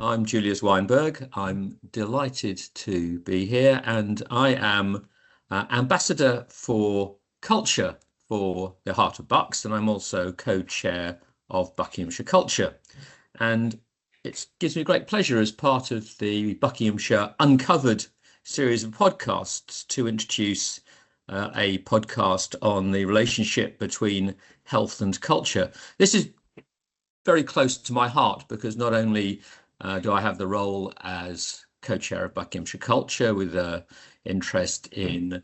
I'm Julius Weinberg. I'm delighted to be here, and I am Ambassador for Culture for the Heart of Bucks, and I'm also co-chair of Buckinghamshire Culture. And it gives me great pleasure as part of the Buckinghamshire Uncovered series of podcasts to introduce a podcast on the relationship between health and culture. This is very close to my heart because not only do I have the role as co-chair of Buckinghamshire Culture with an interest in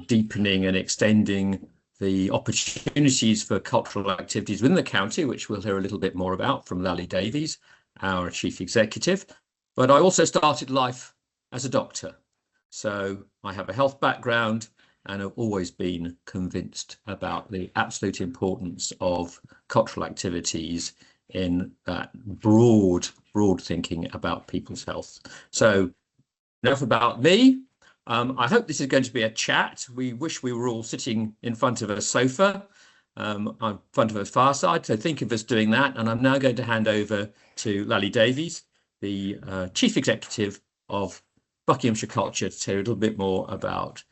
deepening and extending the opportunities for cultural activities within the county, which we'll hear a little bit more about from Lallie Davies, our chief executive. But I also started life as a doctor. So I have a health background and have always been convinced about the absolute importance of cultural activities in that broad thinking about people's health. So enough about me. I hope this is going to be a chat. We wish we were all sitting in front of a sofa, in front of a fireside. So think of us doing that. And I'm now going to hand over to Lallie Davies, the chief executive of Buckinghamshire Culture, to tell you a little bit more about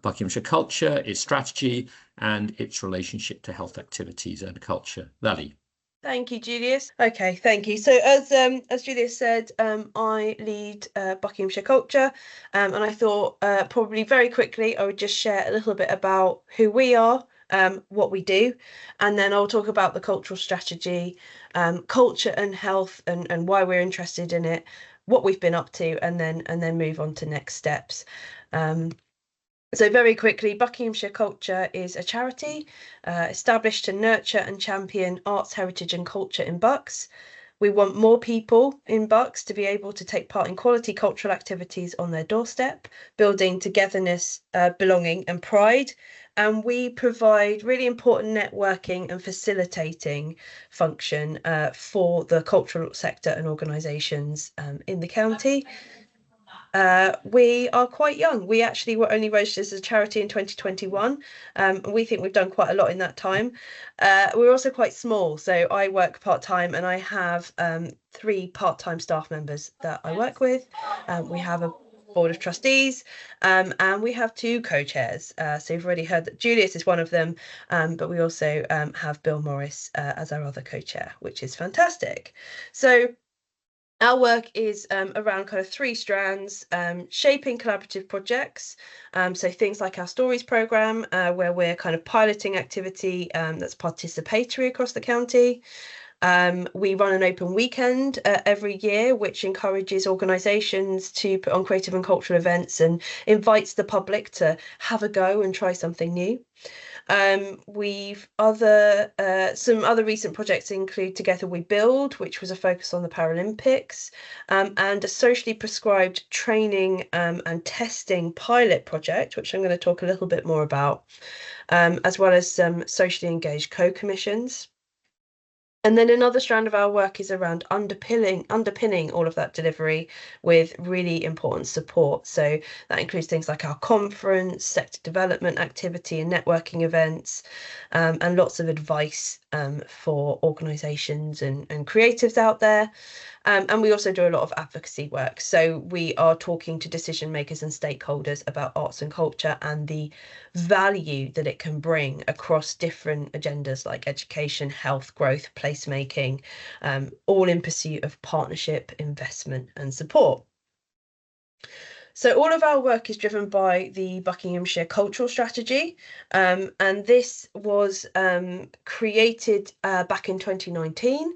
Buckinghamshire Culture, its strategy, and its relationship to health activities and culture. Lallie. Thank you, Julius. Okay, thank you. So as Julius said, I lead Buckinghamshire Culture, and I thought probably very quickly I would just share a little bit about who we are, what we do, and then I'll talk about the cultural strategy, culture and health, and why we're interested in it, what we've been up to, and then move on to next steps. So very quickly, Buckinghamshire Culture is a charity established to nurture and champion arts, heritage and culture in Bucks. We want more people in Bucks to be able to take part in quality cultural activities on their doorstep, building togetherness, belonging and pride. And we provide really important networking and facilitating function for the cultural sector and organisations in the county. We are quite young. We actually were only registered as a charity in 2021. We think we've done quite a lot in that time. We're also quite small. So I work part-time and I have 3 part-time staff members that I work with. We have a board of trustees and we have 2 co-chairs. So you've already heard that Julius is one of them, but we also have Bill Morris as our other co-chair, which is fantastic. So our work is around kind of 3 strands, shaping collaborative projects. So things like our Stories programme, where we're kind of piloting activity that's participatory across the county. We run an open weekend every year, which encourages organisations to put on creative and cultural events and invites the public to have a go and try something new. We've some other recent projects include Together We Build, which was a focus on the Paralympics, and a socially prescribed training and testing pilot project, which I'm going to talk a little bit more about, as well as some socially engaged co-commissions. And then another strand of our work is around underpinning all of that delivery with really important support. So that includes things like our conference, sector development activity and networking events, and lots of advice for organisations and creatives out there. And we also do a lot of advocacy work. So we are talking to decision makers and stakeholders about arts and culture and the value that it can bring across different agendas like education, health, growth, placemaking, all in pursuit of partnership, investment and support. So all of our work is driven by the Buckinghamshire Cultural Strategy, and this was created back in 2019.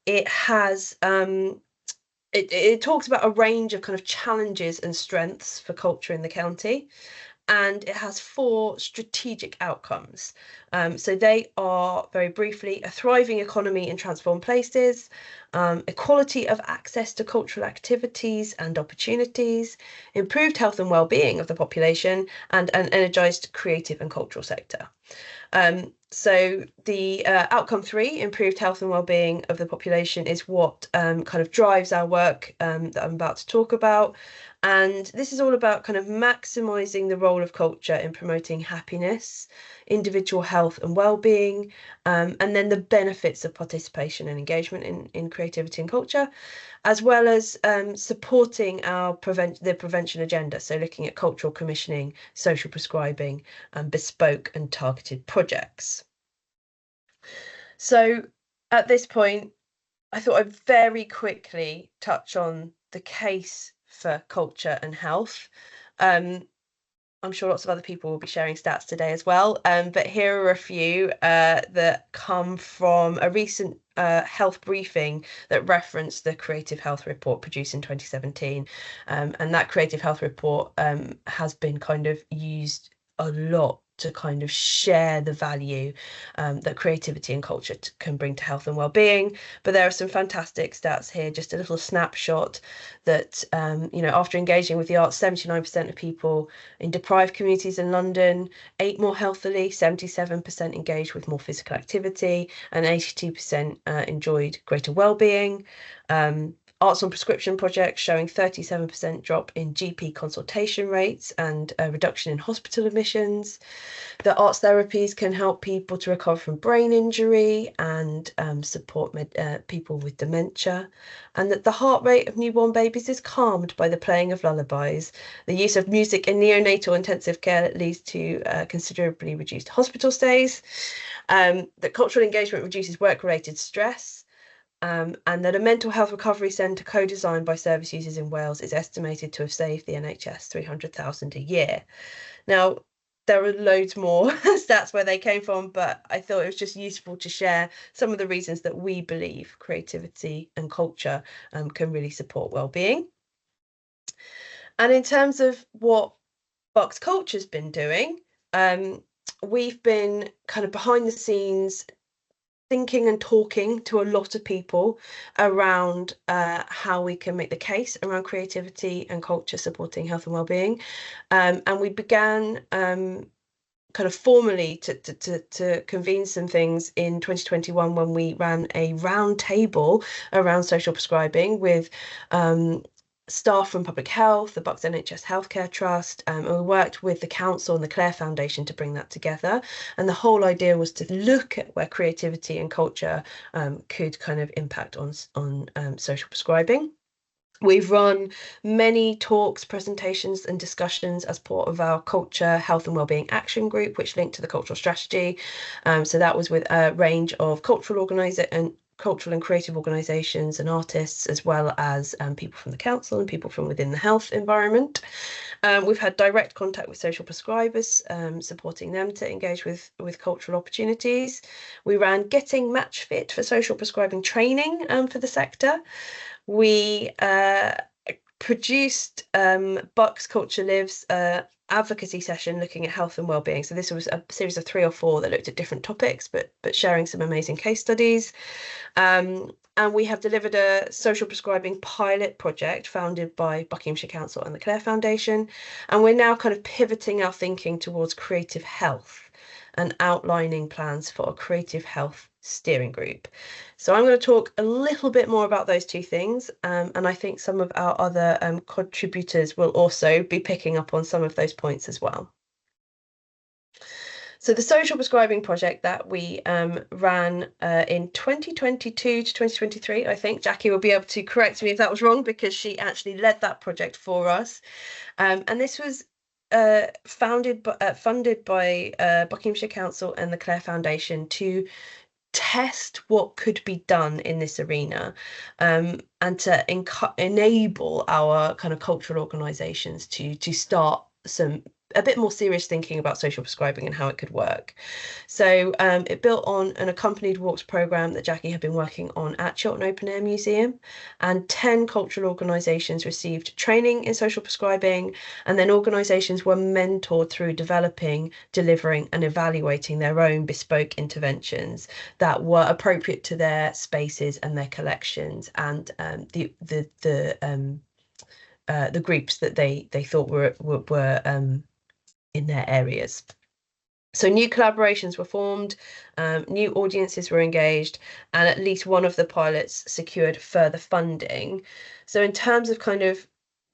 It has it talks about a range of kind of challenges and strengths for culture in the county, and it has 4 strategic outcomes. So they are, very briefly, a thriving economy in transformed places, equality of access to cultural activities and opportunities, improved health and well-being of the population, and an energised creative and cultural sector. So the outcome 3, improved health and well-being of the population, is what kind of drives our work that I'm about to talk about. And this is all about kind of maximising the role of culture in promoting happiness, individual health and well-being, and then the benefits of participation and engagement in creativity and culture, as well as supporting the prevention agenda. So looking at cultural commissioning, social prescribing, and bespoke and targeted projects. So at this point, I thought I'd very quickly touch on the case for culture and health. I'm sure lots of other people will be sharing stats today as well, but here are a few that come from a recent health briefing that referenced the Creative Health Report produced in 2017. And that Creative Health Report has been kind of used a lot to kind of share the value that creativity and culture can bring to health and well-being. But there are some fantastic stats here, just a little snapshot that, after engaging with the arts, 79% of people in deprived communities in London ate more healthily, 77% engaged with more physical activity, and 82% enjoyed greater well-being. Arts on prescription projects showing 37% drop in GP consultation rates and a reduction in hospital admissions. The arts therapies can help people to recover from brain injury and support people with dementia. And that the heart rate of newborn babies is calmed by the playing of lullabies. The use of music in neonatal intensive care leads to considerably reduced hospital stays. That cultural engagement reduces work-related stress. And that a mental health recovery centre co-designed by service users in Wales is estimated to have saved the NHS 300,000 a year. Now, there are loads more stats where they came from, but I thought it was just useful to share some of the reasons that we believe creativity and culture can really support well-being. And in terms of what Bucks Culture's been doing, we've been kind of behind the scenes thinking and talking to a lot of people around how we can make the case around creativity and culture supporting health and well-being. And we began kind of formally to convene some things in 2021 when we ran a round table around social prescribing with staff from Public Health, the Bucks NHS Healthcare Trust, and we worked with the Council and the Clare Foundation to bring that together. And the whole idea was to look at where creativity and culture could kind of impact on social prescribing. We've run many talks, presentations and discussions as part of our Culture, Health and Wellbeing Action Group, which linked to the cultural strategy. So that was with a range of cultural and creative organisations and artists, as well as people from the council and people from within the health environment. We've had direct contact with social prescribers, supporting them to engage with cultural opportunities. We ran Getting Match Fit for social prescribing training for the sector. We produced Bucks Culture Lives advocacy session looking at health and wellbeing. So this was a series of 3 or 4 that looked at different topics, but sharing some amazing case studies. And we have delivered a social prescribing pilot project funded by Buckinghamshire Council and the Clare Foundation. And we're now kind of pivoting our thinking towards creative health and outlining plans for a creative health steering group. So I'm going to talk a little bit more about those 2 things, and I think some of our other contributors will also be picking up on some of those points as well. So the social prescribing project that we ran in 2022 to 2023, I think Jacqui will be able to correct me if that was wrong, because she actually led that project for us. And this was funded by Buckinghamshire Council and the Clare Foundation to test what could be done in this arena, and to enable our kind of cultural organisations to start a bit more serious thinking about social prescribing and how it could work. So it built on an accompanied walks programme that Jacqui had been working on at Chiltern Open Air Museum, and 10 cultural organisations received training in social prescribing, and then organisations were mentored through developing, delivering and evaluating their own bespoke interventions that were appropriate to their spaces and their collections and the groups that they thought were in their areas. So new collaborations were formed, new audiences were engaged, and at least one of the pilots secured further funding. So in terms of kind of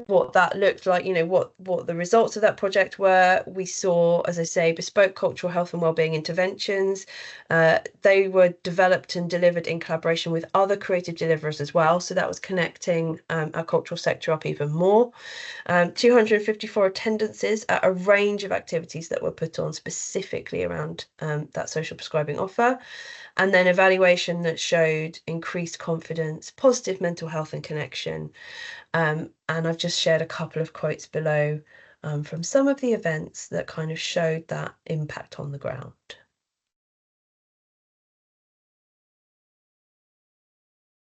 what that looked like, what the results of that project were. We saw, as I say, bespoke cultural health and wellbeing interventions. They were developed and delivered in collaboration with other creative deliverers as well. So that was connecting our cultural sector up even more. 254 attendances at a range of activities that were put on specifically around that social prescribing offer. And then evaluation that showed increased confidence, positive mental health and connection. And I've just shared a couple of quotes below from some of the events that kind of showed that impact on the ground.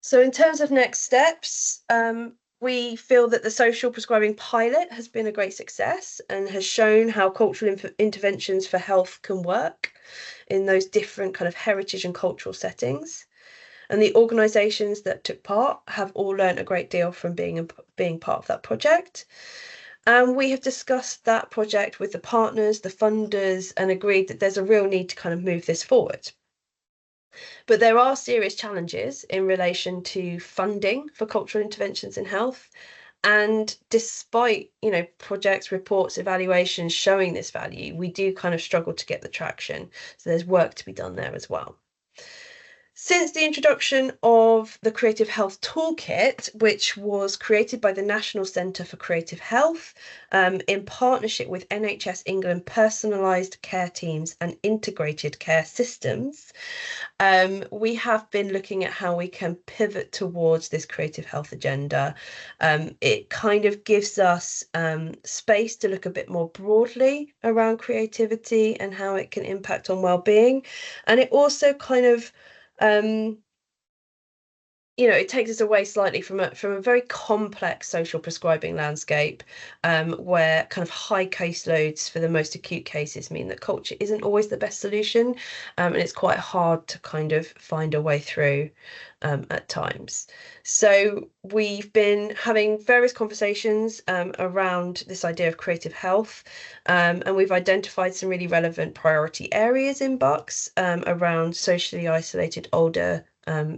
So in terms of next steps, we feel that the social prescribing pilot has been a great success and has shown how cultural interventions for health can work in those different kind of heritage and cultural settings. And the organisations that took part have all learned a great deal from being part of that project. And we have discussed that project with the partners, the funders, and agreed that there's a real need to kind of move this forward. But there are serious challenges in relation to funding for cultural interventions in health. And despite, projects, reports, evaluations showing this value, we do kind of struggle to get the traction. So there's work to be done there as well. Since the introduction of the Creative Health Toolkit, which was created by the National Centre for Creative Health in partnership with NHS England personalised care teams and integrated care systems, we have been looking at how we can pivot towards this creative health agenda. It kind of gives us space to look a bit more broadly around creativity and how it can impact on well-being. And it also kind of it takes us away slightly from a very complex social prescribing landscape, where kind of high caseloads for the most acute cases mean that culture isn't always the best solution, and it's quite hard to kind of find a way through at times. So we've been having various conversations around this idea of creative health, and we've identified some really relevant priority areas in Bucks around socially isolated older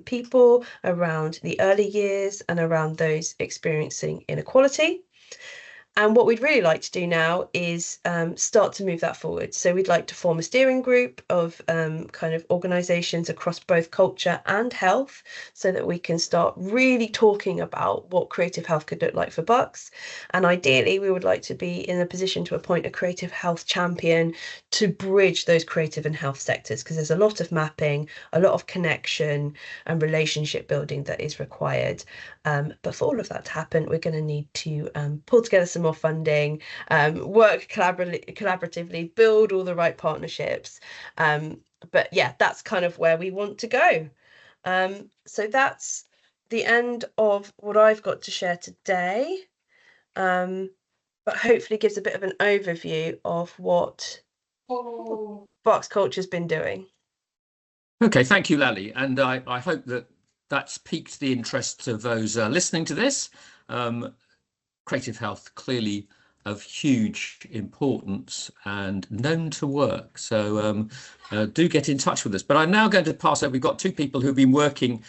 people, around the early years, and around those experiencing inequality. And what we'd really like to do now is start to move that forward. So we'd like to form a steering group of kind of organisations across both culture and health so that we can start really talking about what creative health could look like for Bucks. And ideally, we would like to be in a position to appoint a creative health champion to bridge those creative and health sectors, because there's a lot of mapping, a lot of connection and relationship building that is required. But for all of that to happen, we're going to need to pull together some more funding, work collaboratively, build all the right partnerships. But yeah, that's kind of where we want to go. So that's the end of what I've got to share today. But hopefully gives a bit of an overview of what Bucks Culture's been doing. Okay, thank you, Lallie. And I hope that that's piqued the interest of those listening to this. Creative health clearly of huge importance and known to work. So do get in touch with us. But I'm now going to pass over. We've got two people who've been working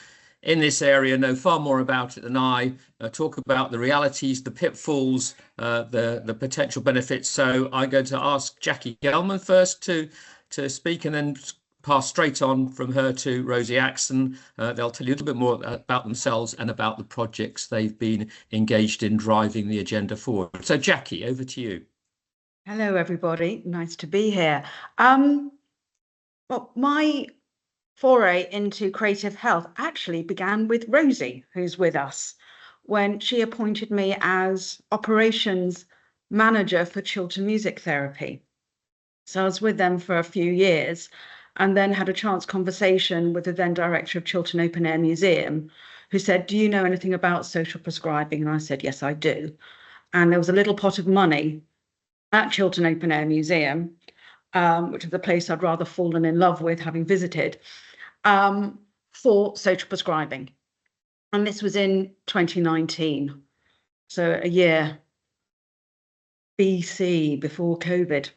in this area, know far more about it than I, talk about the realities, the pitfalls, the potential benefits. So I'm going to ask Jacqui Gellman first to speak, and then pass straight on from her to Rosie Axon. They'll tell you a little bit more about themselves and about the projects they've been engaged in driving the agenda forward. So Jacqui, over to you. Hello, everybody. Nice to be here. Well, my foray into creative health actually began with Rosie, who's with us, when she appointed me as operations manager for Chiltern Music Therapy. So I was with them for a few years, and then had a chance conversation with the then director of Chiltern Open Air Museum, who said, "Do you know anything about social prescribing?" And I said, "Yes, I do." And there was a little pot of money at Chiltern Open Air Museum, which is a place I'd rather fallen in love with, having visited, for social prescribing. And this was in 2019, so a year BC, before COVID.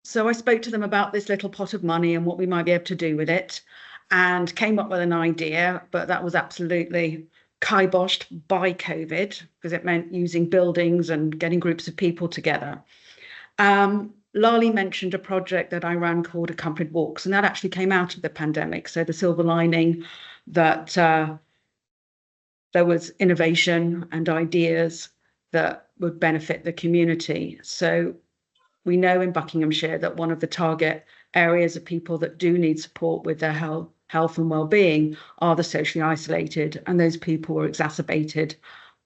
So I spoke to them about this little pot of money and what we might be able to do with it, and came up with an idea, but that was absolutely kiboshed by COVID because it meant using buildings and getting groups of people together. Lallie mentioned a project that I ran called Accompanied Walks, and that actually came out of the pandemic. So the silver lining that there was innovation and ideas that would benefit the community. So we know in Buckinghamshire that one of the target areas of people that do need support with their health and well-being are the socially isolated, and those people were exacerbated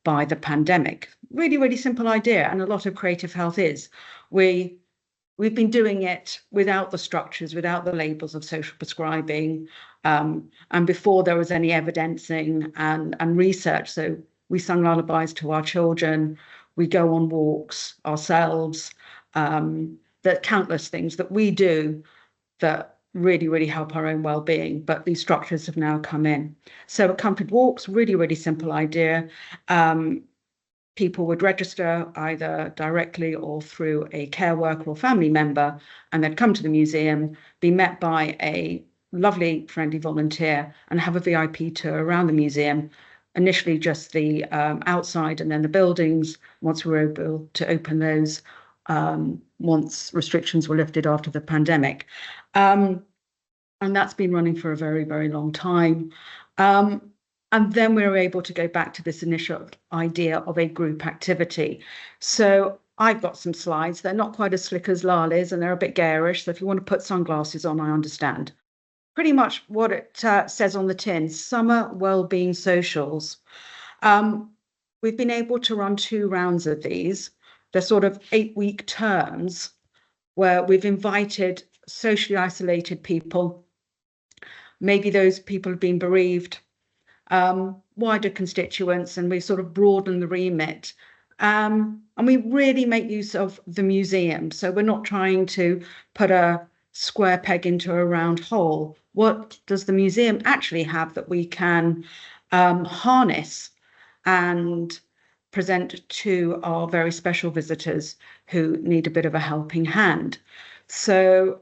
by the pandemic. Really, really simple idea, and a lot of creative health is. We've been doing it without the structures, without the labels of social prescribing, and before there was any evidencing and research. So we sung lullabies to our children, we go on walks ourselves. There are countless things that we do that really, really help our own well-being, but these structures have now come in. So accompanied walks, really, really simple idea. People would register either directly or through a care worker or family member, and they'd come to the museum, be met by a lovely, friendly volunteer, and have a VIP tour around the museum. Initially just the outside and then the buildings, once we were able to open those, once restrictions were lifted after the pandemic. And that's been running for a very, very long time. And then we were able to go back to this initial idea of a group activity. So I've got some slides. They're not quite as slick as Lalie's, and they're a bit garish. So if you want to put sunglasses on, I understand. Pretty much what it says on the tin, Summer Wellbeing Socials. We've been able to run 2 rounds of these. They're sort of 8-week terms where we've invited socially isolated people. Maybe those people have been bereaved, wider constituents, and we sort of broaden the remit. And we really make use of the museum. So we're not trying to put a square peg into a round hole. What does the museum actually have that we can harness and present to our very special visitors who need a bit of a helping hand? So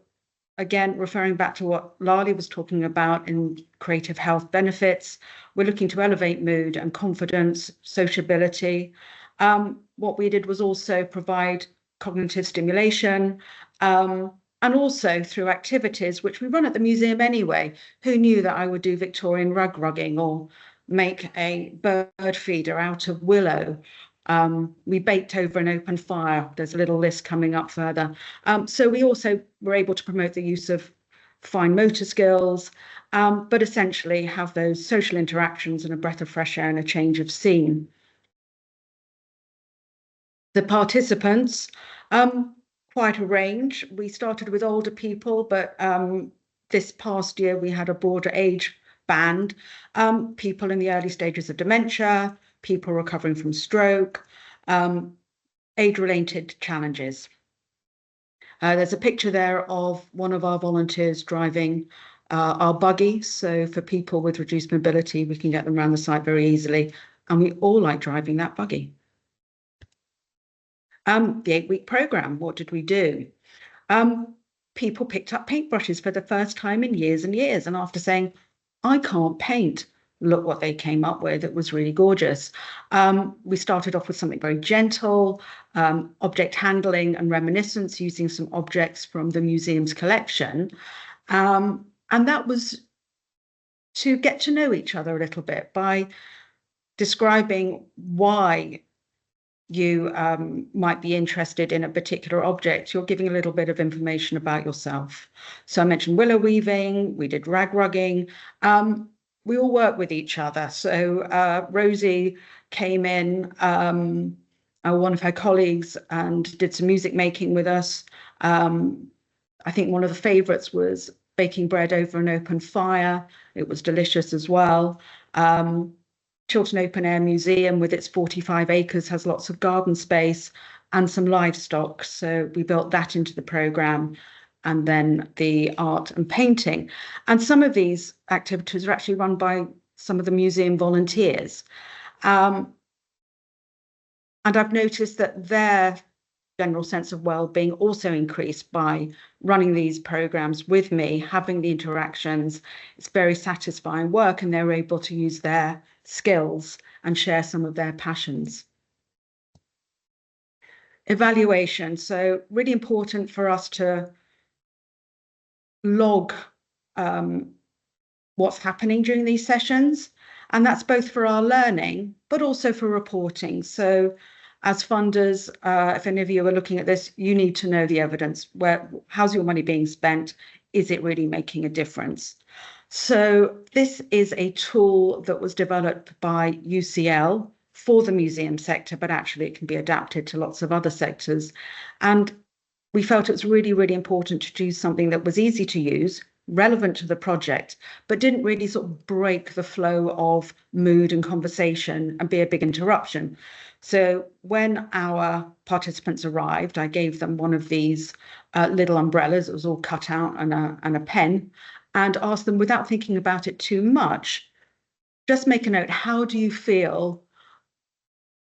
again, referring back to what Lallie was talking about in creative health benefits, we're looking to elevate mood and confidence, sociability. What we did was also provide cognitive stimulation, and also through activities which we run at the museum anyway. Who knew that I would do Victorian rug rugging or make a bird feeder out of willow? We baked over an open fire. There's a little list coming up further. So we also were able to promote the use of fine motor skills, but essentially have those social interactions and a breath of fresh air and a change of scene. The participants, quite a range. We started with older people, but this past year we had a broader age band, people in the early stages of dementia, people recovering from stroke, age-related challenges. There's a picture there of one of our volunteers driving our buggy. So for people with reduced mobility, we can get them around the site very easily. And we all like driving that buggy. The 8-week programme, what did we do? People picked up paintbrushes for the first time in years and years. And after saying, I can't paint, look what they came up with. It was really gorgeous. We started off with something very gentle, object handling and reminiscence, using some objects from the museum's collection. And that was to get to know each other a little bit by describing why you might be interested in a particular object. You're giving a little bit of information about yourself. So I mentioned willow weaving, we did rag rugging. We all work with each other. So Rosie came in, one of her colleagues, and did some music making with us. I think one of the favourites was baking bread over an open fire. It was delicious as well. Chiltern Open Air Museum, with its 45 acres, has lots of garden space and some livestock. So we built that into the programme, and then the art and painting. And some of these activities are actually run by some of the museum volunteers. And I've noticed that their general sense of well-being also increased by running these programs with me, having the interactions. It's very satisfying work, and they're able to use their skills and share some of their passions. Evaluation. So really important for us to log what's happening during these sessions. And that's both for our learning, but also for reporting. So as funders, if any of you are looking at this, you need to know the evidence. How's your money being spent? Is it really making a difference? So this is a tool that was developed by UCL for the museum sector, but actually it can be adapted to lots of other sectors. And we felt it was really, really important to do something that was easy to use, relevant to the project, but didn't really sort of break the flow of mood and conversation and be a big interruption. So when our participants arrived, I gave them one of these little umbrellas. It was all cut out and a pen, and asked them, without thinking about it too much, just make a note. How do you feel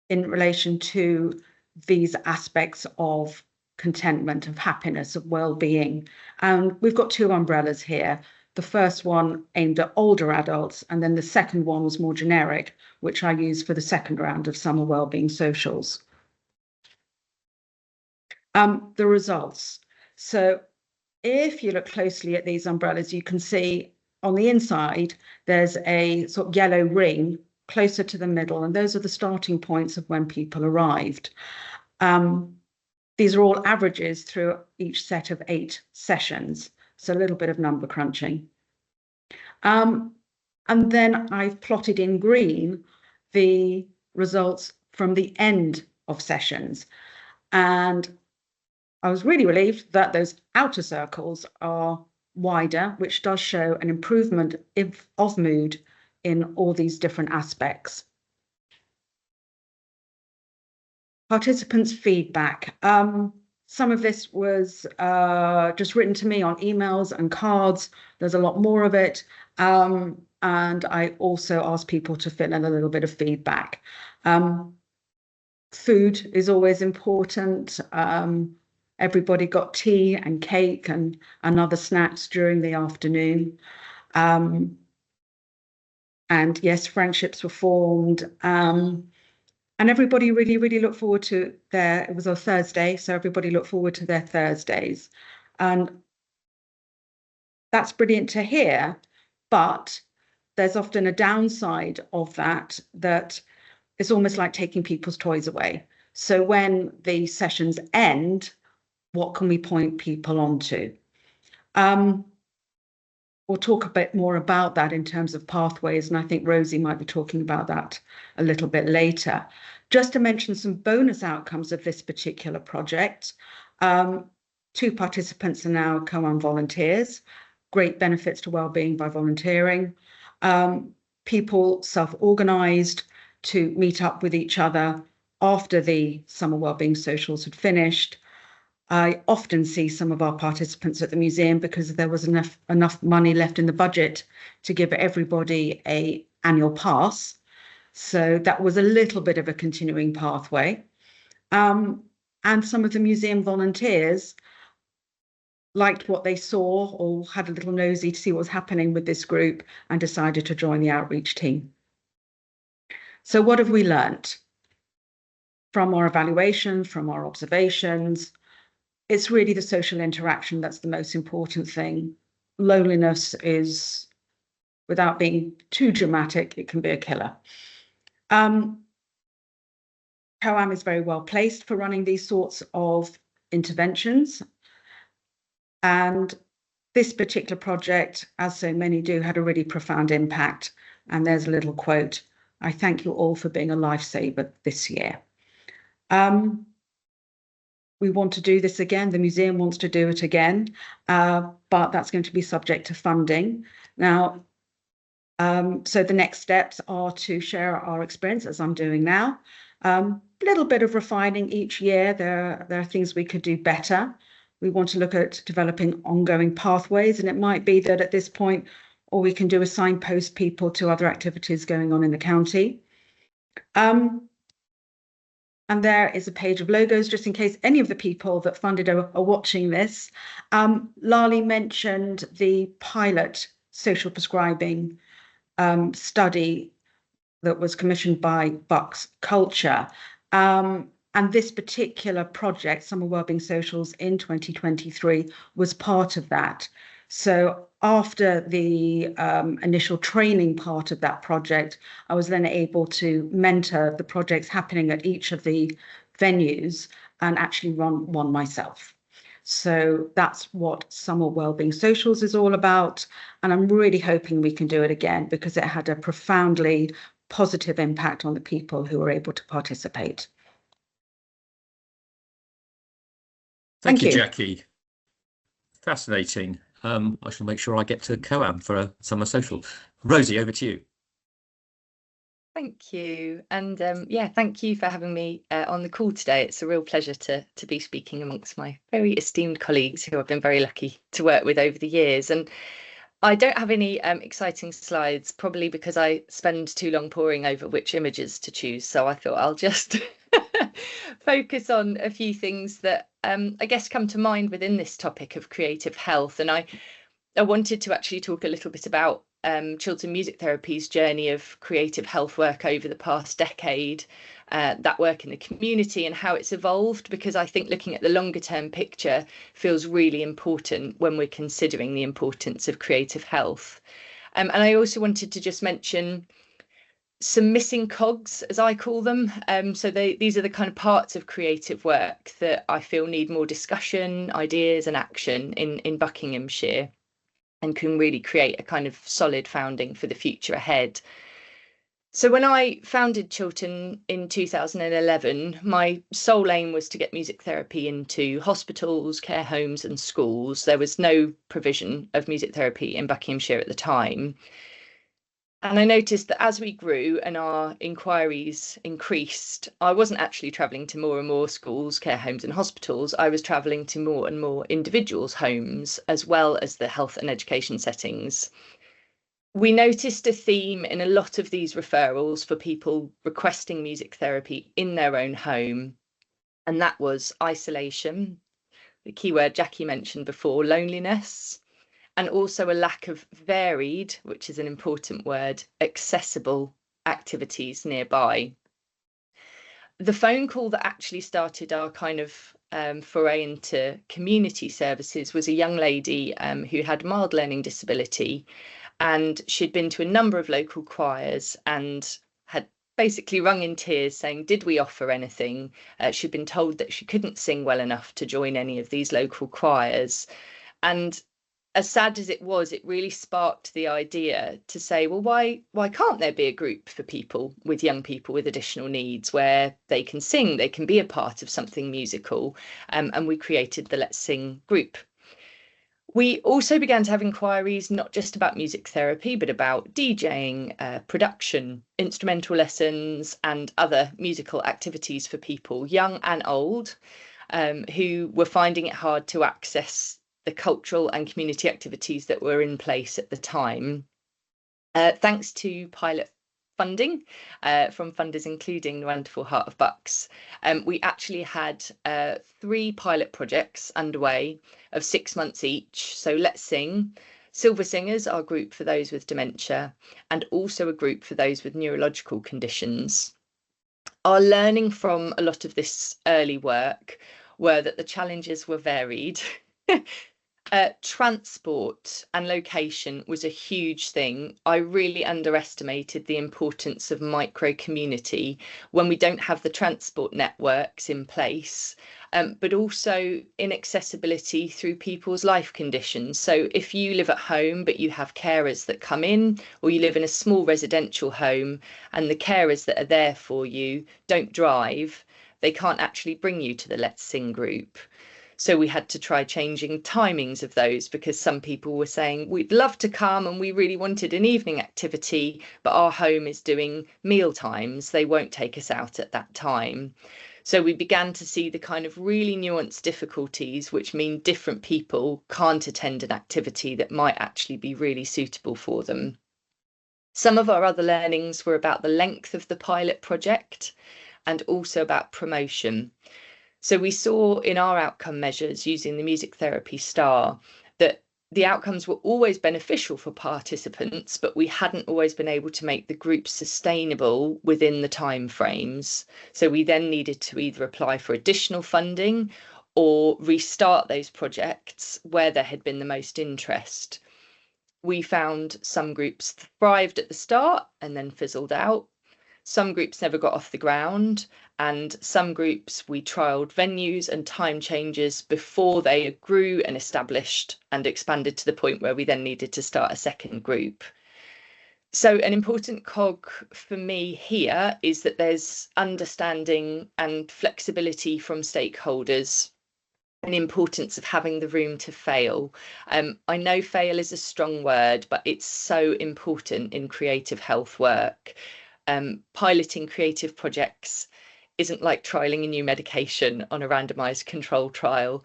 in relation to these aspects of contentment, of happiness, of well-being? And we've got two umbrellas here. The first one aimed at older adults, and then the second one was more generic, which I used for the second round of summer wellbeing socials. The results. So if you look closely at these umbrellas, you can see on the inside, there's a sort of yellow ring closer to the middle, and those are the starting points of when people arrived. These are all averages through each set of 8 sessions, so a little bit of number crunching. And then I've plotted in green the results from the end of sessions. And I was really relieved that those outer circles are wider, which does show an improvement of mood in all these different aspects. Participants' feedback. Some of this was just written to me on emails and cards. There's a lot more of it. And I also asked people to fill in a little bit of feedback. Food is always important. Everybody got tea and cake and other snacks during the afternoon. And yes, friendships were formed. And everybody really, really looked forward to it was a Thursday, so everybody looked forward to their Thursdays. And that's brilliant to hear, but there's often a downside of that it's almost like taking people's toys away. So when the sessions end, what can we point people onto? We'll talk a bit more about that in terms of pathways, and I think Rosie might be talking about that a little bit later. Just to mention some bonus outcomes of this particular project. 2 participants are now Koan volunteers. Great benefits to wellbeing by volunteering. People self-organised to meet up with each other after the summer wellbeing socials had finished. I often see some of our participants at the museum because there was enough money left in the budget to give everybody an annual pass. So that was a little bit of a continuing pathway. And some of the museum volunteers liked what they saw or had a little nosy to see what was happening with this group and decided to join the outreach team. So what have we learnt from our evaluation, from our observations? It's really the social interaction that's the most important thing. Loneliness is, without being too dramatic, it can be a killer. COAM is very well placed for running these sorts of interventions. And this particular project, as so many do, had a really profound impact. And there's a little quote: "I thank you all for being a lifesaver this year." We want to do this again. The museum wants to do it again, but that's going to be subject to funding. Now, so the next steps are to share our experience, as I'm doing now. A little bit of refining each year. There are things we could do better. We want to look at developing ongoing pathways, and it might be that at this point, all we can do is signpost people to other activities going on in the county. And there is a page of logos, just in case any of the people that funded are watching this. Lallie mentioned the pilot social prescribing study that was commissioned by Bucks Culture. And this particular project, Summer Wellbeing Socials in 2023, was part of that. So after the initial training part of that project, I was then able to mentor the projects happening at each of the venues and actually run one myself. So that's what Summer Wellbeing Socials is all about. And I'm really hoping we can do it again because it had a profoundly positive impact on the people who were able to participate. Thank you, Jacqui. Fascinating. I shall make sure I get to COAM for a summer social. Rosie, over to you. Thank you. And yeah, thank you for having me on the call today. It's a real pleasure to be speaking amongst my very esteemed colleagues who I've been very lucky to work with over the years. And I don't have any exciting slides, probably because I spend too long poring over which images to choose. So I thought I'll just focus on a few things that I guess come to mind within this topic of creative health. And I wanted to actually talk a little bit about Chiltern Music Therapy's journey of creative health work over the past decade, that work in the community and how it's evolved, because I think looking at the longer term picture feels really important when we're considering the importance of creative health. And I also wanted to just mention some missing cogs, as I call them. So these are the kind of parts of creative work that I feel need more discussion, ideas and action in Buckinghamshire, and can really create a kind of solid founding for the future ahead. So when I founded Chiltern in 2011, my sole aim was to get music therapy into hospitals, care homes and schools. There was no provision of music therapy in Buckinghamshire at the time. And I noticed that as we grew and our inquiries increased, I wasn't actually travelling to more and more schools, care homes and hospitals. I was travelling to more and more individuals' homes, as well as the health and education settings. We noticed a theme in a lot of these referrals for people requesting music therapy in their own home, and that was isolation, the keyword Jacqui mentioned before, loneliness, and also a lack of varied, which is an important word, accessible activities nearby. The phone call that actually started our kind of foray into community services was a young lady who had mild learning disability, and she'd been to a number of local choirs and had basically rung in tears saying, did we offer anything? She'd been told that she couldn't sing well enough to join any of these local choirs. And as sad as it was, it really sparked the idea to say, well, why can't there be a group for people, with young people with additional needs, where they can sing, they can be a part of something musical? And we created the Let's Sing group. We also began to have inquiries not just about music therapy, but about DJing, production, instrumental lessons and other musical activities for people, young and old, who were finding it hard to access the cultural and community activities that were in place at the time. Thanks to pilot funding from funders including the wonderful Heart of Bucks, we actually had 3 pilot projects underway of 6 months each. So Let's Sing, Silver Singers, our group for those with dementia, and also a group for those with neurological conditions. Our learning from a lot of this early work were that the challenges were varied. Transport and location was a huge thing. I really underestimated the importance of micro community when we don't have the transport networks in place, but also inaccessibility through people's life conditions. So if you live at home but you have carers that come in, or you live in a small residential home and the carers that are there for you don't drive, they can't actually bring you to the Let's Sing group. So we had to try changing timings of those, because some people were saying, we'd love to come and we really wanted an evening activity, but our home is doing meal times. They won't take us out at that time. So we began to see the kind of really nuanced difficulties, which mean different people can't attend an activity that might actually be really suitable for them. Some of our other learnings were about the length of the pilot project and also about promotion. So we saw in our outcome measures using the music therapy star that the outcomes were always beneficial for participants, but we hadn't always been able to make the group sustainable within the timeframes. So we then needed to either apply for additional funding or restart those projects where there had been the most interest. We found some groups thrived at the start and then fizzled out. Some groups never got off the ground, and some groups we trialled venues and time changes before they grew and established and expanded to the point where we then needed to start a second group. So an important cog for me here is that there's understanding and flexibility from stakeholders, and importance of having the room to fail. I know fail is a strong word, but it's so important in creative health work. Piloting creative projects isn't like trialing a new medication on a randomized control trial.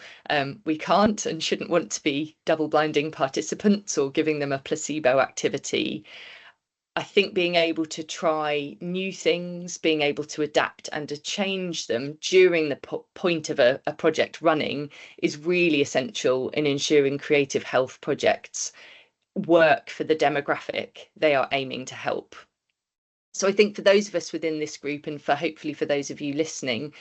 We can't and shouldn't want to be double-blinding participants or giving them a placebo activity. I think being able to try new things, being able to adapt and to change them during the point of a project running is really essential in ensuring creative health projects work for the demographic they are aiming to help. So I think for those of us within this group, and for hopefully for those of you listening,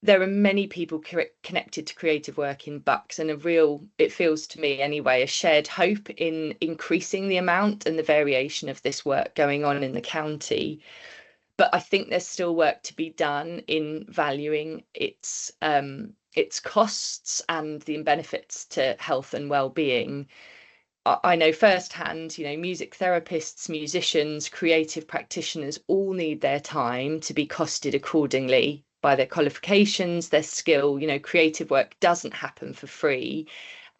there are many people connected to creative work in Bucks, and it feels to me anyway, a shared hope in increasing the amount and the variation of this work going on in the county. But I think there's still work to be done in valuing its costs and the benefits to health and well-being. I know firsthand, music therapists, musicians, creative practitioners all need their time to be costed accordingly by their qualifications, their skill. Creative work doesn't happen for free.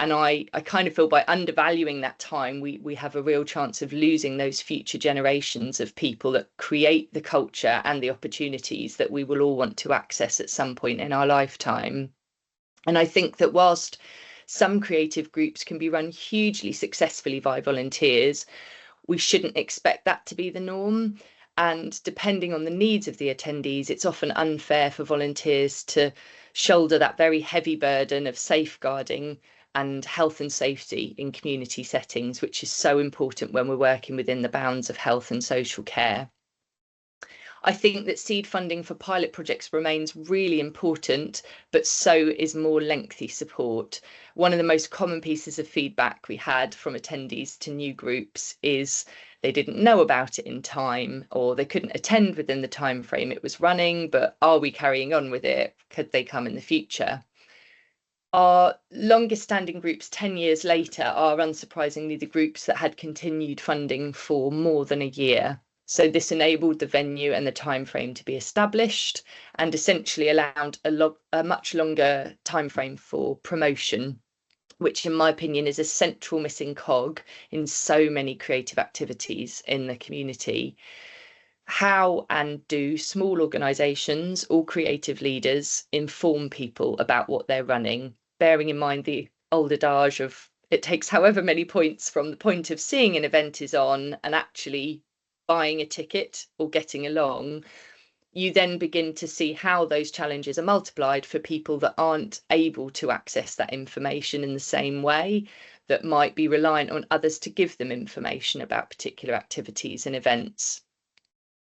And I kind of feel by undervaluing that time, we have a real chance of losing those future generations of people that create the culture and the opportunities that we will all want to access at some point in our lifetime. And I think that whilst some creative groups can be run hugely successfully by volunteers, we shouldn't expect that to be the norm. And depending on the needs of the attendees, it's often unfair for volunteers to shoulder that very heavy burden of safeguarding and health and safety in community settings, which is so important when we're working within the bounds of health and social care. I think that seed funding for pilot projects remains really important, but so is more lengthy support. One of the most common pieces of feedback we had from attendees to new groups is they didn't know about it in time, or they couldn't attend within the time frame it was running, but are we carrying on with it? Could they come in the future? Our longest standing groups 10 years later are unsurprisingly the groups that had continued funding for more than a year. So this enabled the venue and the time frame to be established, and essentially allowed a much longer time frame for promotion, which in my opinion is a central missing cog in so many creative activities in the community. How and do small organisations or creative leaders inform people about what they're running, bearing in mind the old adage of it takes however many points from the point of seeing an event is on and actually buying a ticket or getting along. You then begin to see how those challenges are multiplied for people that aren't able to access that information in the same way, that might be reliant on others to give them information about particular activities and events.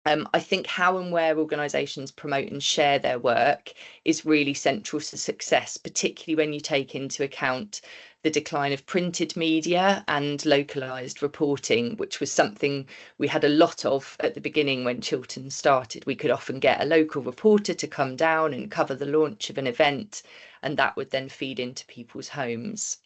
I think how and where organisations promote and share their work is really central to success, particularly when you take into account the decline of printed media and localised reporting, which was something we had a lot of at the beginning when Chiltern started. We could often get a local reporter to come down and cover the launch of an event, and that would then feed into people's homes.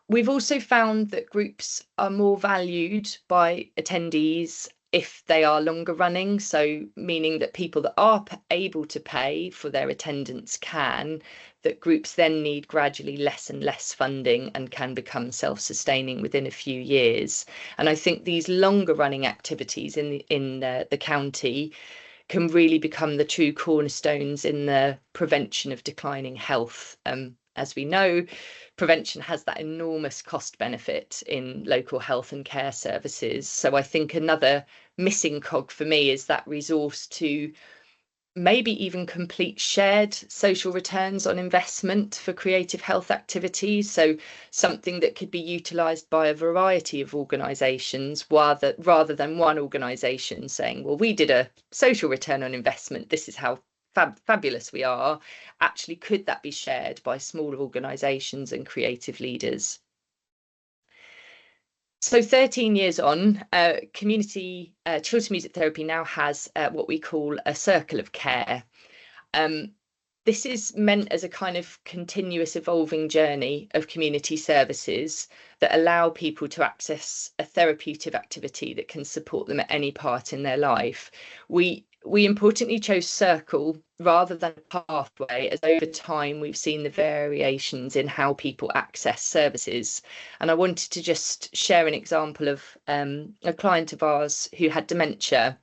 We've also found that groups are more valued by attendees if they are longer running, so meaning that people that are able to pay for their attendance can, that groups then need gradually less and less funding and can become self-sustaining within a few years. And I think these longer running activities in the county can really become the true cornerstones in the prevention of declining health. As we know, prevention has that enormous cost benefit in local health and care services. So I think another missing cog for me is that resource to maybe even complete shared social returns on investment for creative health activities. So something that could be utilised by a variety of organisations rather than one organisation saying, well, we did a social return on investment, this is how fabulous we are. Actually, could that be shared by smaller organisations and creative leaders? So 13 years on, community children's music therapy now has what we call a circle of care. This is meant as a kind of continuous evolving journey of community services that allow people to access a therapeutic activity that can support them at any part in their life. We importantly chose circle rather than pathway, as over time we've seen the variations in how people access services. And I wanted to just share an example of a client of ours who had dementia.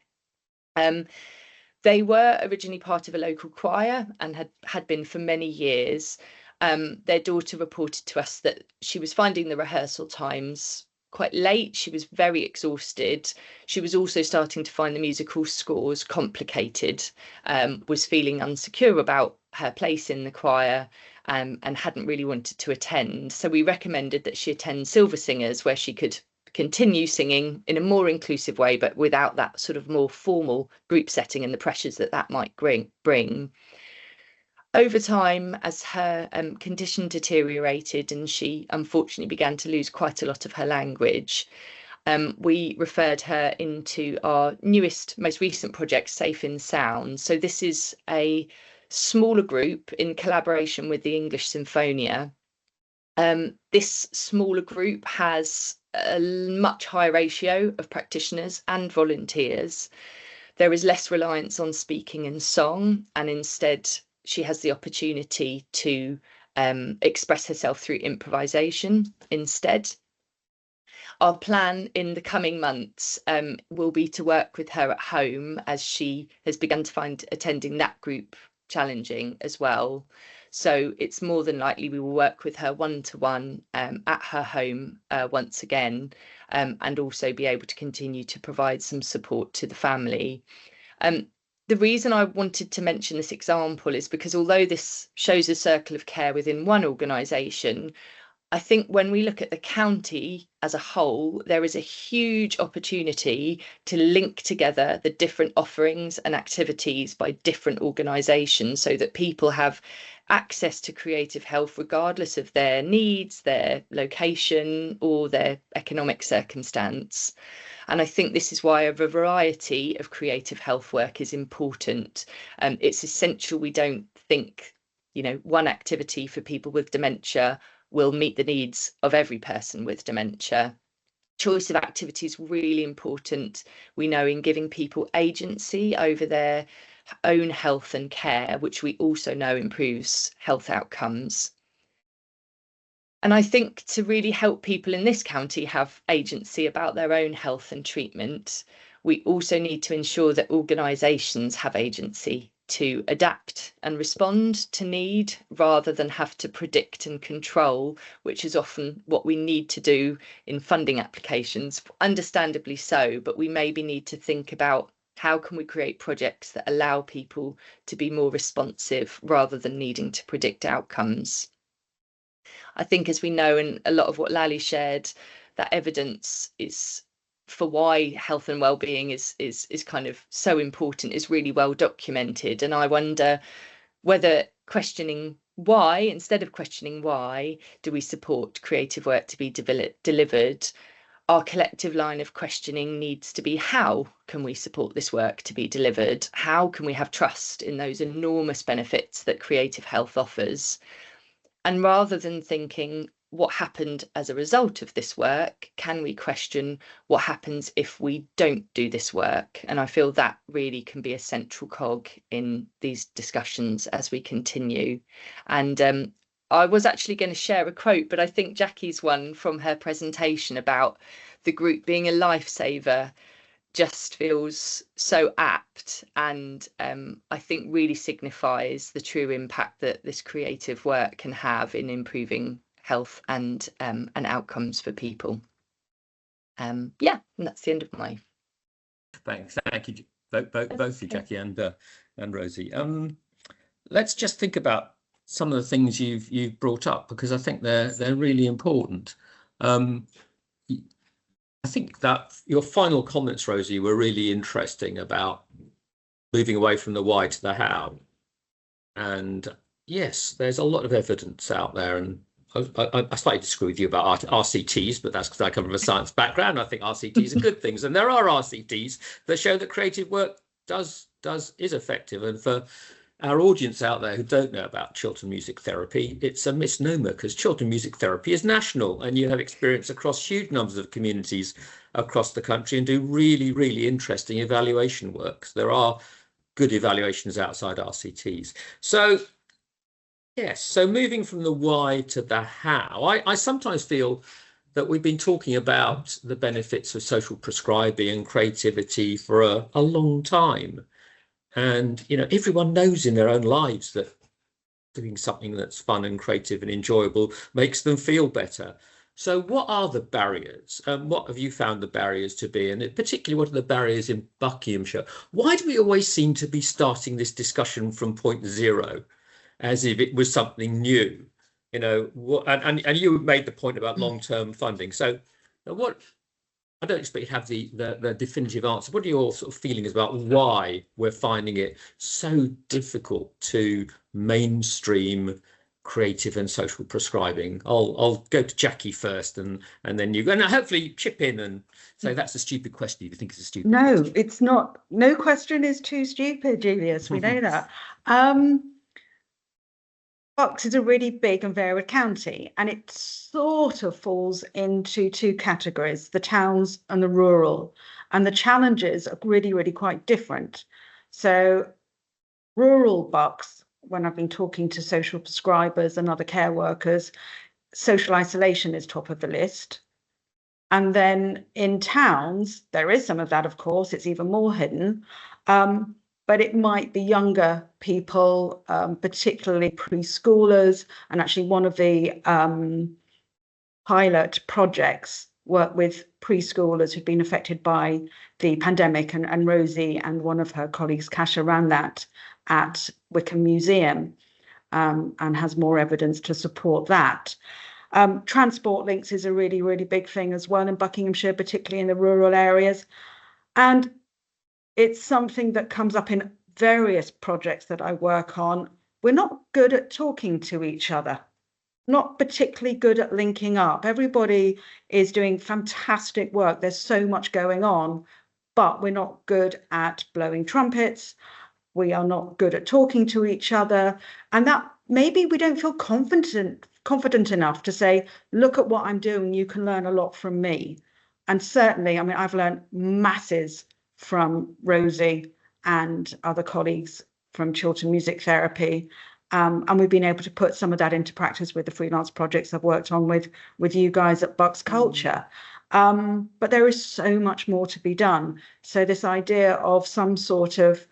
They were originally part of a local choir and had been for many years. Their daughter reported to us that she was finding the rehearsal times quite late. She was very exhausted. She was also starting to find the musical scores complicated, was feeling insecure about her place in the choir, and hadn't really wanted to attend. So we recommended that she attend Silver Singers, where she could continue singing in a more inclusive way, but without that sort of more formal group setting and the pressures that might bring. Over time, as her condition deteriorated and she unfortunately began to lose quite a lot of her language, we referred her into our most recent project, Safe in Sound. So this is a smaller group in collaboration with the English Sinfonia. This smaller group has a much higher ratio of practitioners and volunteers. There is less reliance on speaking and song, and instead she has the opportunity to express herself through improvisation instead. Our plan in the coming months will be to work with her at home, as she has begun to find attending that group challenging as well. So it's more than likely we will work with her one-to-one at her home once again, and also be able to continue to provide some support to the family. The reason I wanted to mention this example is because although this shows a circle of care within one organisation, I think when we look at the county as a whole, there is a huge opportunity to link together the different offerings and activities by different organisations so that people have access to creative health regardless of their needs, their location or their economic circumstance. And I think this is why a variety of creative health work is important. It's essential we don't think, one activity for people with dementia will meet the needs of every person with dementia. Choice of activity is really important, we know, in giving people agency over their own health and care, which we also know improves health outcomes. And I think to really help people in this county have agency about their own health and treatment, we also need to ensure that organisations have agency to adapt and respond to need rather than have to predict and control, which is often what we need to do in funding applications, understandably so, but we maybe need to think about how can we create projects that allow people to be more responsive rather than needing to predict outcomes. I think, as we know, and a lot of what Lallie shared, that evidence is for why health and well-being is kind of so important is really well documented. And I wonder whether questioning why, instead of questioning why do we support creative work to be delivered, our collective line of questioning needs to be, how can we support this work to be delivered? How can we have trust in those enormous benefits that creative health offers? And rather than thinking what happened as a result of this work, can we question what happens if we don't do this work? And I feel that really can be a central cog in these discussions as we continue. And I was actually going to share a quote, but I think Jacqui's one from her presentation about the group being a lifesaver just feels so apt, and I think really signifies the true impact that this creative work can have in improving health and outcomes for people. And that's the end of my. Thanks. Thank you both you, Jacqui and Rosie. Let's just think about some of the things you've brought up, because I think they're really important. I think that your final comments, Rosie, were really interesting about moving away from the why to the how. And yes, there's a lot of evidence out there, and I slightly disagree with you about RCTs, but that's because I come from a science background. I think RCTs are good things, and there are RCTs that show that creative work is effective. And for our audience out there who don't know about Chiltern music therapy, it's a misnomer, because Chiltern music therapy is national, and you have experience across huge numbers of communities across the country and do really, really interesting evaluation work. There are good evaluations outside RCTs. So yes, so moving from the why to the how, I sometimes feel that we've been talking about the benefits of social prescribing and creativity for a long time. And, you know, everyone knows in their own lives that doing something that's fun and creative and enjoyable makes them feel better. So what are the barriers? What have you found the barriers to be? And particularly, what are the barriers in Buckinghamshire? Why do we always seem to be starting this discussion from point zero, as if it was something new? You know, and you made the point about long-term funding. So what, I don't expect you to have the definitive answer. What are your sort of feelings about why we're finding it so difficult to mainstream creative and social prescribing? I'll go to Jacqui first, and then you go, and hopefully chip in and say that's a stupid question if you think it's a stupid question. It's not. No question is too stupid, Julius. We know that. Bucks is a really big and varied county, and it sort of falls into two categories, the towns and the rural, and the challenges are really, really quite different. So rural Bucks, when I've been talking to social prescribers and other care workers, social isolation is top of the list. And then in towns, there is some of that, of course, it's even more hidden. But it might be younger people, particularly preschoolers. And actually one of the pilot projects worked with preschoolers who've been affected by the pandemic, and Rosie and one of her colleagues, Kasia, ran that at Wickham Museum, and has more evidence to support that. Transport links is a really, really big thing as well in Buckinghamshire, particularly in the rural areas. And it's something that comes up in various projects that I work on. We're not good at talking to each other, not particularly good at linking up. Everybody is doing fantastic work. There's so much going on, but we're not good at blowing trumpets. We are not good at talking to each other. And that maybe we don't feel confident enough to say, look at what I'm doing. You can learn a lot from me. And certainly, I mean, I've learned masses from Rosie and other colleagues from Chiltern Music Therapy. And we've been able to put some of that into practice with the freelance projects I've worked on with you guys at Bucks Culture. But there is so much more to be done. So this idea of some sort of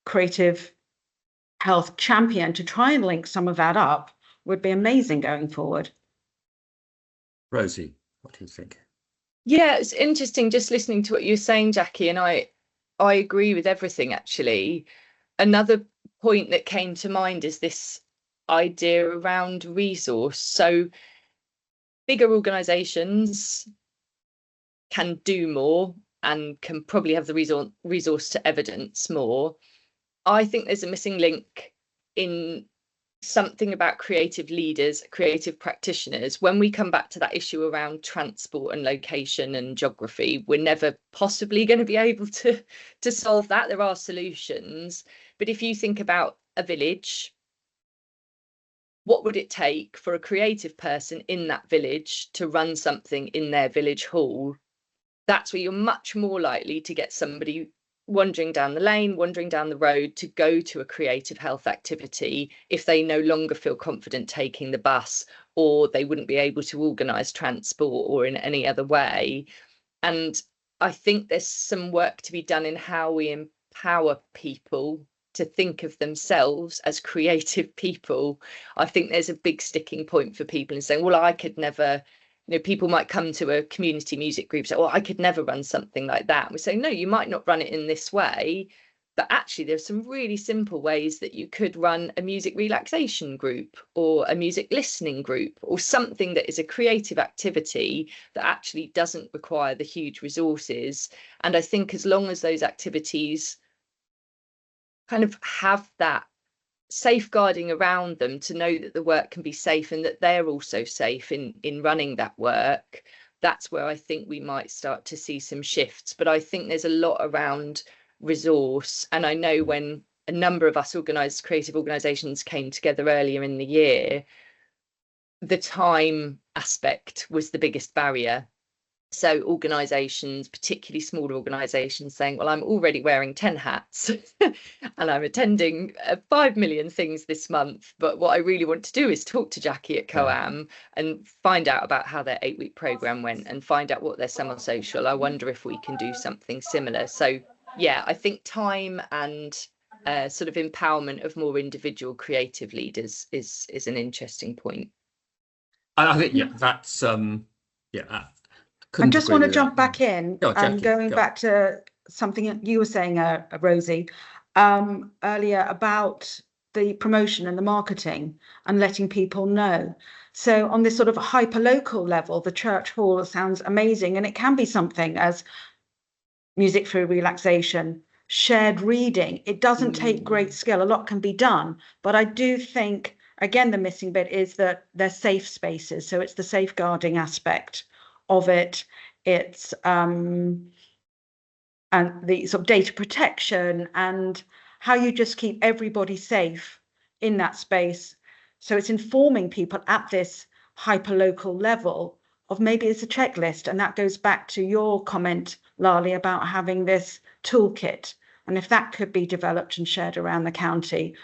creative health champion to try and link some of that up would be amazing going forward. Rosie, what do you think? Yeah, it's interesting just listening to what you're saying, Jacqui, and I agree with everything, actually. Another point that came to mind is this idea around resource. So bigger organisations can do more and can probably have the resource to evidence more. I think there's a missing link in something about creative leaders, creative practitioners. When we come back to that issue around transport and location and geography, we're never possibly going to be able to solve that. There are solutions. But if you think about a village, what would it take for a creative person in that village to run something in their village hall? That's where you're much more likely to get somebody wandering down the lane, wandering down the road to go to a creative health activity if they no longer feel confident taking the bus, or they wouldn't be able to organise transport or in any other way. And I think there's some work to be done in how we empower people to think of themselves as creative people. I think there's a big sticking point for people in saying, well, I could never people might come to a community music group and say, well, I could never run something like that. And we say, no, you might not run it in this way, but actually there's some really simple ways that you could run a music relaxation group or a music listening group or something that is a creative activity that actually doesn't require the huge resources. And I think as long as those activities kind of have that safeguarding around them to know that the work can be safe and that they're also safe in running that work, that's where I think we might start to see some shifts. But I think there's a lot around resource, and I know when a number of us creative organisations came together earlier in the year, the time aspect was the biggest barrier. So organisations, particularly smaller organisations, saying, well, I'm already wearing 10 hats and I'm attending 5 million things this month. But what I really want to do is talk to Jacqui at COAM and find out about how their 8-week programme went and find out what their summer social. I wonder if we can do something similar. So, yeah, I think time and sort of empowerment of more individual creative leaders is an interesting point. I think, that's, I just want to jump back in and going back to something you were saying, Rosie, earlier about the promotion and the marketing and letting people know. So on this sort of hyper-local level, the church hall sounds amazing, and it can be something as music for relaxation, shared reading. It doesn't take great skill. A lot can be done, but I do think, again, the missing bit is that they're safe spaces. So it's the safeguarding aspect of it. It's and the sort of data protection and how you just keep everybody safe in that space. So it's informing people at this hyper-local level of maybe it's a checklist, and that goes back to your comment, Lallie, about having this toolkit. And if that could be developed and shared around the county,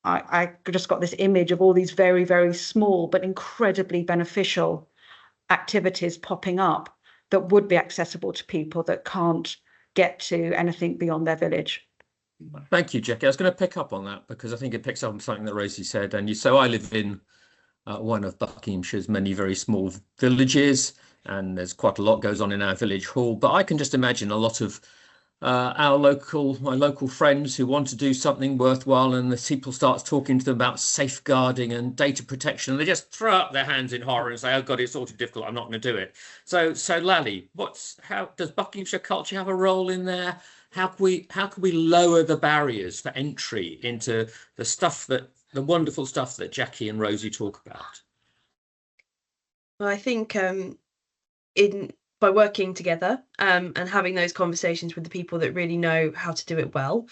I just got this image of all these very, very small but incredibly beneficial activities popping up that would be accessible to people that can't get to anything beyond their village. Thank you, Jacqui. I was going to pick up on that because I think it picks up on something that Rosie said. And so I live in one of Buckinghamshire's many very small villages, and there's quite a lot goes on in our village hall. But I can just imagine a lot of my local friends who want to do something worthwhile, and the people starts talking to them about safeguarding and data protection, and they just throw up their hands in horror and say, oh God, it's all too difficult, I'm not going to do it. So Lallie, how does Buckinghamshire Culture have a role in there? How can we lower the barriers for entry into the wonderful stuff that Jacqui and Rosie talk about? Well, I think by working together and having those conversations with the people that really know how to do it well.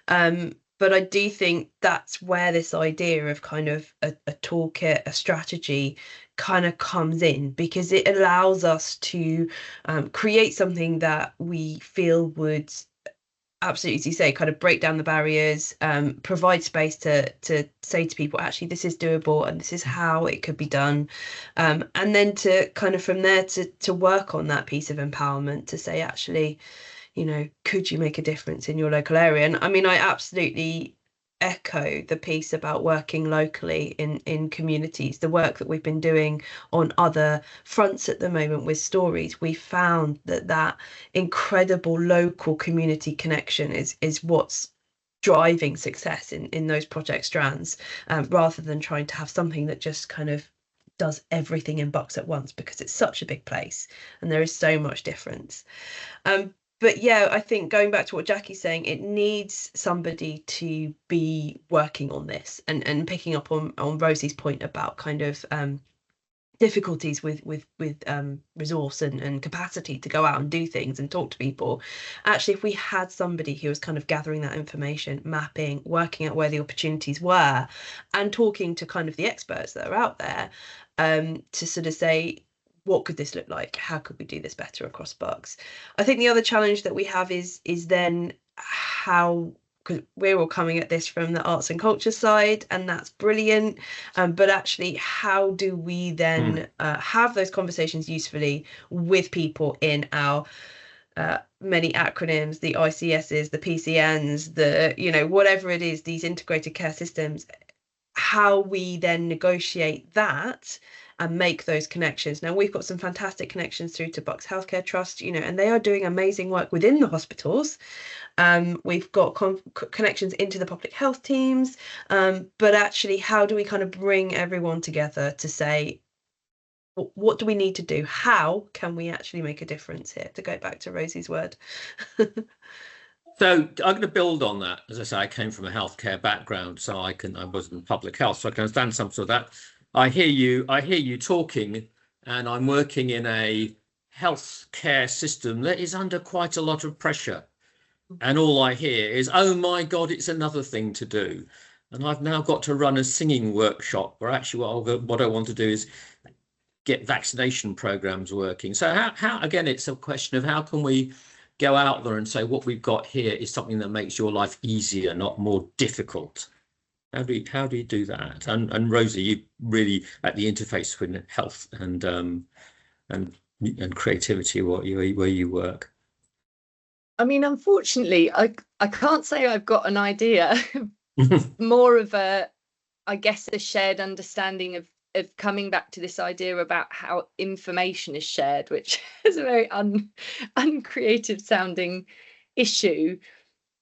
But I do think that's where this idea of kind of a toolkit, a strategy kind of comes in, because it allows us to create something that we feel would absolutely, as you say, kind of break down the barriers, provide space to say to people, actually, this is doable and this is how it could be done. And then to kind of from there to work on that piece of empowerment to say, actually, could you make a difference in your local area? And I mean, I absolutely echo the piece about working locally in communities. The work that we've been doing on other fronts at the moment with stories, we found that incredible local community connection is what's driving success in those project strands, rather than trying to have something that just kind of does everything in Bucks at once, because it's such a big place and there is so much difference. But yeah, I think going back to what Jacqui's saying, it needs somebody to be working on this and picking up on Rosie's point about kind of difficulties with resource and capacity to go out and do things and talk to people. Actually, if we had somebody who was kind of gathering that information, mapping, working out where the opportunities were, and talking to kind of the experts that are out there, to sort of say, what could this look like? How could we do this better across Bucks? I think the other challenge that we have is then how, because we're all coming at this from the arts and culture side, and that's brilliant. But actually, how do we then have those conversations usefully with people in our many acronyms, the ICSs, the PCNs, the, whatever it is, these integrated care systems, how we then negotiate that and make those connections. Now, we've got some fantastic connections through to Bucks Healthcare Trust, and they are doing amazing work within the hospitals. We've got connections into the public health teams, but actually, how do we kind of bring everyone together to say, what do we need to do? How can we actually make a difference here? To go back to Rosie's word. So I'm going to build on that. As I say, I came from a healthcare background, so I was in public health, so I can understand some of that. I hear you talking, and I'm working in a healthcare system that is under quite a lot of pressure. And all I hear is, oh my God, it's another thing to do. And I've now got to run a singing workshop where actually what I want to do is get vaccination programs working. So how again, it's a question of how can we go out there and say what we've got here is something that makes your life easier, not more difficult. How do you do that? And Rosie, you really at the interface with health and creativity where you work. I mean, unfortunately, I can't say I've got an idea. More of a shared understanding of coming back to this idea about how information is shared, which is a very uncreative sounding issue.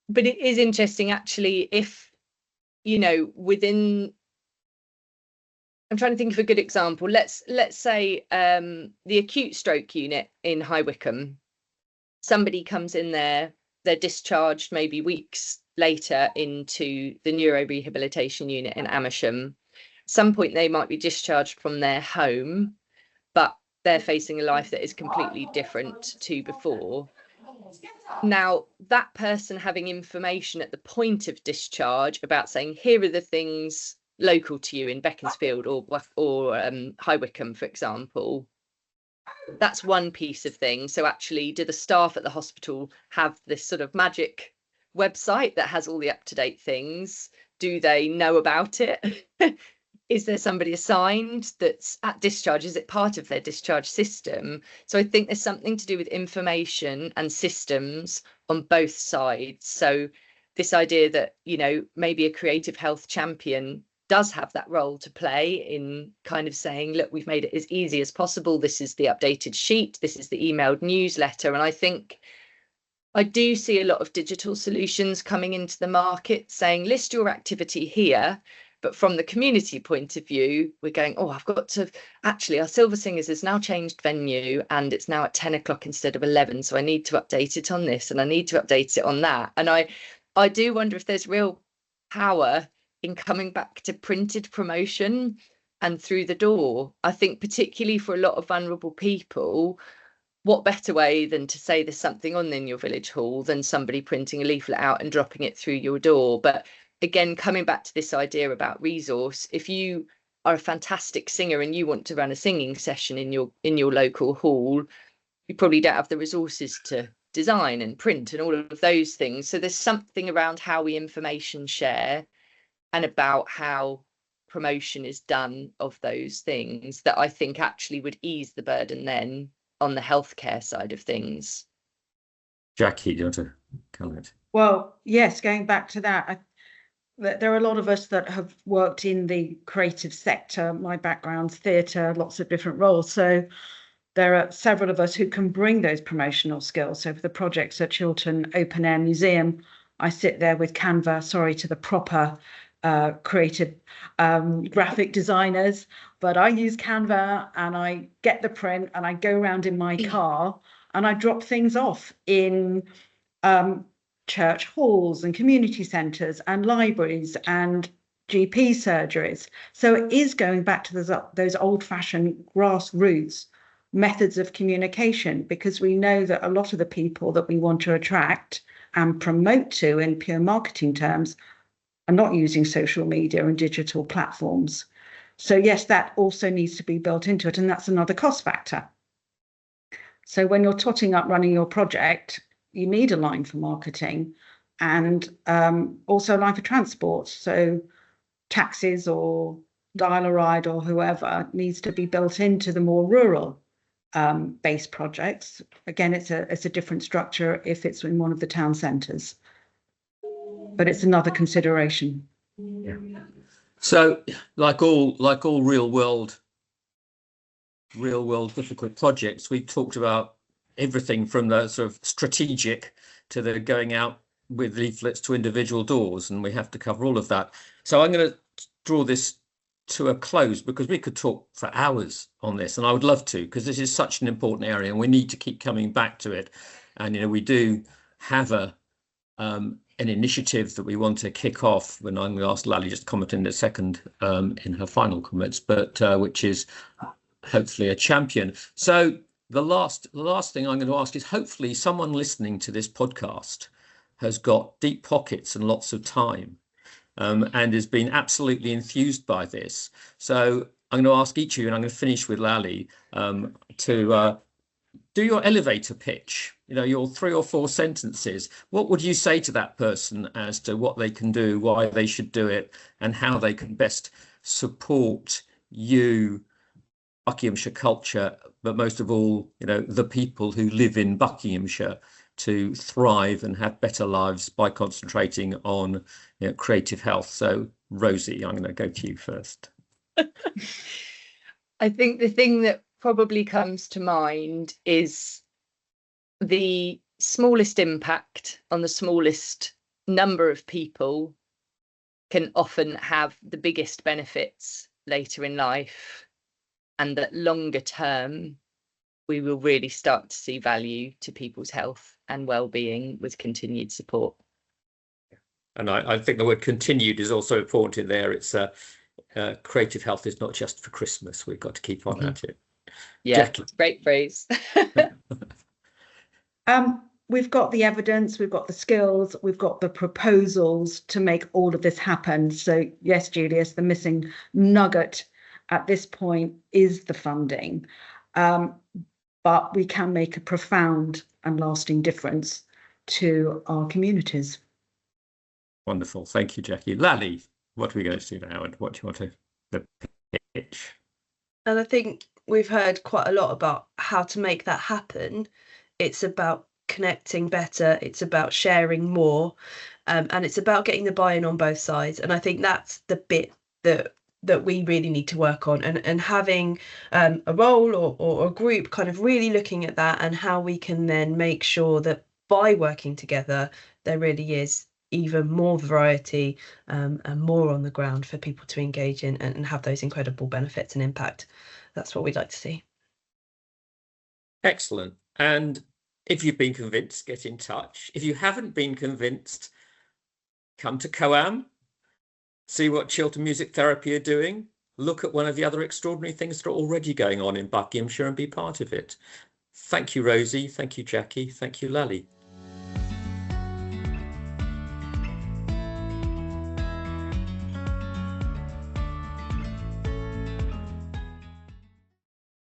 But it is interesting, actually, if, within, I'm trying to think of a good example. Let's say the acute stroke unit in High Wycombe. Somebody comes in there, they're discharged maybe weeks later into the neurorehabilitation unit in Amersham. Some point they might be discharged from their home, but they're facing a life that is completely different to before. Now, that person having information at the point of discharge about saying, here are the things local to you in Beaconsfield or High Wycombe, for example, that's one piece of thing. So actually, do the staff at the hospital have this sort of magic website that has all the up-to-date things? Do they know about it? Is there somebody assigned that's at discharge? Is it part of their discharge system? So I think there's something to do with information and systems on both sides. So this idea that, maybe a creative health champion does have that role to play in kind of saying, look, we've made it as easy as possible. This is the updated sheet. This is the emailed newsletter. And I think I do see a lot of digital solutions coming into the market saying, list your activity here. But from the community point of view, we're going, I've got to, actually, our Silver Singers has now changed venue and it's now at 10 o'clock instead of 11. So I need to update it on this and I need to update it on that. And I do wonder if there's real power in coming back to printed promotion and through the door. I think particularly for a lot of vulnerable people, what better way than to say there's something on in your village hall than somebody printing a leaflet out and dropping it through your door. But again, coming back to this idea about resource, if you are a fantastic singer and you want to run a singing session in your local hall, you probably don't have the resources to design and print and all of those things. So there's something around how we information share and about how promotion is done of those things that I think actually would ease the burden then on the healthcare side of things. Jacqui, do you want to comment? Well, yes, going back to that, there are a lot of us that have worked in the creative sector. My background's theatre, lots of different roles. So there are several of us who can bring those promotional skills. So for the projects at Chiltern Open Air Museum, I sit there with Canva, to the proper creative graphic designers, but I use Canva and I get the print and I go around in my car and I drop things off in church halls and community centres and libraries and GP surgeries. So it is going back to those old-fashioned grassroots methods of communication, because we know that a lot of the people that we want to attract and promote to in pure marketing terms are not using social media and digital platforms. So yes, that also needs to be built into it, and that's another cost factor. So when you're totting up running your project, you need a line for marketing and also a line for transport. So taxis or dial-a-ride or whoever needs to be built into the more rural based projects. Again, it's a different structure if it's in one of the town centres, but it's another consideration. Yeah. So like all real world real world difficult projects. We've talked about everything from the sort of strategic to the going out with leaflets to individual doors, and we have to cover all of that. So I'm going to draw this to a close because we could talk for hours on this, and I would love to, because this is such an important area and we need to keep coming back to it. And we do have an initiative that we want to kick off, when I'm going to ask Lallie just to comment in a second in her final comments, but which is hopefully a champion. So the last thing I'm going to ask is, hopefully someone listening to this podcast has got deep pockets and lots of time and has been absolutely enthused by this. So I'm going to ask each of you, and I'm going to finish with Lallie, to do your elevator pitch, your 3 or 4 sentences. What would you say to that person as to what they can do, why they should do it, and how they can best support you, Buckinghamshire Culture, but most of all, the people who live in Buckinghamshire, to thrive and have better lives by concentrating on creative health? So, Rosie, I'm going to go to you first. I think the thing that probably comes to mind is the smallest impact on the smallest number of people can often have the biggest benefits later in life, and that longer term we will really start to see value to people's health and well-being with continued support. And I think the word continued is also important in there. It's creative health is not just for Christmas. We've got to keep on at it. Yeah, Jacqui. great phrase. We've got the evidence, we've got the skills, we've got the proposals to make all of this happen. So yes, Julius, the missing nugget at this point is the funding. But we can make a profound and lasting difference to our communities. Wonderful. Thank you, Jacqui. Lallie, what are we going to do now, and what do you want to pitch? And I think we've heard quite a lot about how to make that happen. It's about connecting better, it's about sharing more, and it's about getting the buy-in on both sides. And I think that's the bit that we really need to work on, and having a role or a group kind of really looking at that, and how we can then make sure that by working together there really is even more variety and more on the ground for people to engage in and have those incredible benefits and impact. That's what we'd like to see. Excellent. And if you've been convinced, get in touch. If you haven't been convinced, come to COAM. See what Chiltern Music Therapy are doing. Look at one of the other extraordinary things that are already going on in Buckinghamshire and be part of it. Thank you, Rosie. Thank you, Jacqui. Thank you, Lallie.